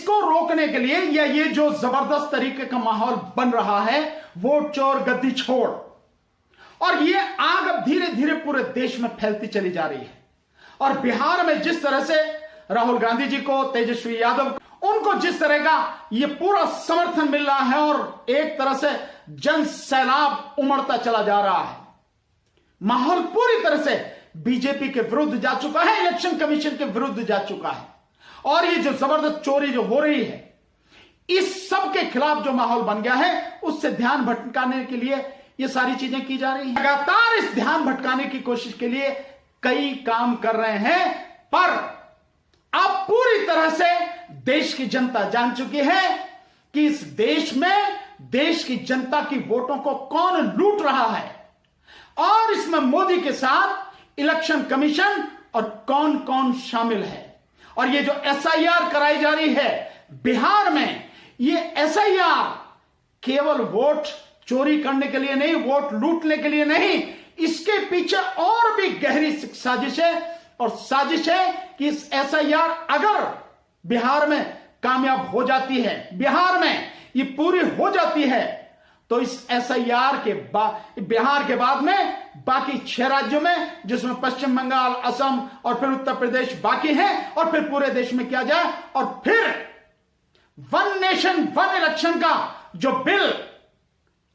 इसको रोकने के लिए या ये जो जबरदस्त तरीके का माहौल बन रहा है, वोट चोर गद्दी छोड़, और ये आग अब धीरे धीरे पूरे देश में फैलती चली जा रही है। और बिहार में जिस तरह से राहुल गांधी जी को, तेजस्वी यादव, उनको जिस तरह का ये पूरा समर्थन मिल रहा है और एक तरह से जन सैलाब उमड़ता चला जा रहा है, माहौल पूरी तरह से बीजेपी के विरुद्ध जा चुका है, इलेक्शन कमीशन के विरुद्ध जा चुका है। और ये जो जबरदस्त चोरी जो हो रही है, इस सब के खिलाफ जो माहौल बन गया है, उससे ध्यान भटकाने के लिए ये सारी चीजें की जा रही हैं। लगातार इस ध्यान भटकाने की कोशिश के लिए कई काम कर रहे हैं, पर अब पूरी तरह से देश की जनता जान चुकी है कि इस देश में देश की जनता की वोटों को कौन लूट रहा है, और इसमें मोदी के साथ इलेक्शन कमीशन और कौन कौन शामिल है। और ये जो एसआईआर कराई जा रही है बिहार में, ये एसआईआर केवल वोट चोरी करने के लिए नहीं, वोट लूटने के लिए नहीं, इसके पीछे और भी गहरी साजिश है। और साजिश है कि इस एसआईआर अगर बिहार में कामयाब हो जाती है, बिहार में ये पूरी हो जाती है, तो इस एसआईआर के बाद बिहार के बाद में बाकी 6 राज्यों में, जिसमें पश्चिम बंगाल, असम और फिर उत्तर प्रदेश बाकी हैं, और फिर पूरे देश में किया जाए, और फिर वन नेशन वन इलेक्शन का जो बिल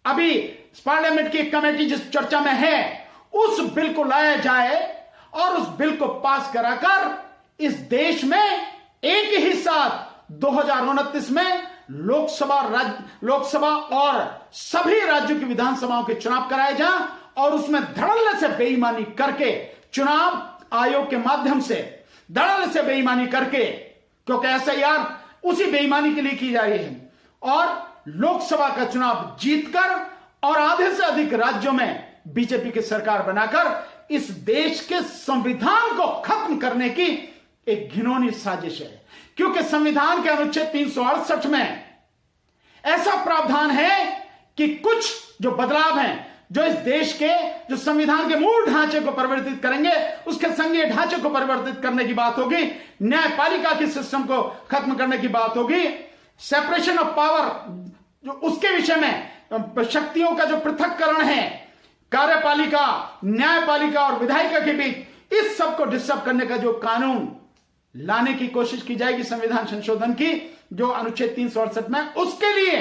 अभी पार्लियामेंट की कमेटी जिस चर्चा में है, उस बिल को लाया जाए और उस बिल को पास कराकर इस देश में एक ही साथ 2029 में लोकसभा और सभी राज्यों की विधानसभाओं के चुनाव कराए जाएं, और उसमें धड़ल्ले से बेईमानी करके, चुनाव आयोग के माध्यम से धड़ल्ले से बेईमानी करके, क्योंकि एसआईआर उसी बेईमानी के लिए की जा रही है, और लोकसभा का चुनाव जीतकर और आधे से अधिक राज्यों में बीजेपी की सरकार बनाकर इस देश के संविधान को खत्म करने की एक घिनौनी साजिश है। क्योंकि संविधान के अनुच्छेद 368 में ऐसा प्रावधान है कि कुछ जो बदलाव हैं, जो इस देश के जो संविधान के मूल ढांचे को परिवर्तित करेंगे, उसके संघीय ढांचे को परिवर्तित करने की बात होगी, न्यायपालिका के सिस्टम को खत्म करने की बात होगी, सेपरेशन ऑफ पावर जो उसके विषय में शक्तियों का जो पृथक्करण है, कार्यपालिका, न्यायपालिका और विधायिका के बीच, इस सब को डिस्टर्ब करने का जो कानून लाने की कोशिश की जाएगी संविधान संशोधन की, जो अनुच्छेद 368 में, उसके लिए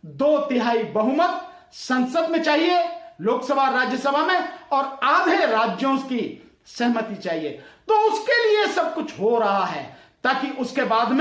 2/3 बहुमत संसद में चाहिए, लोकसभा राज्यसभा में, और आधे राज्यों की सहमति चाहिए। तो उसके लिए सब कुछ हो रहा है, ताकि उसके बाद में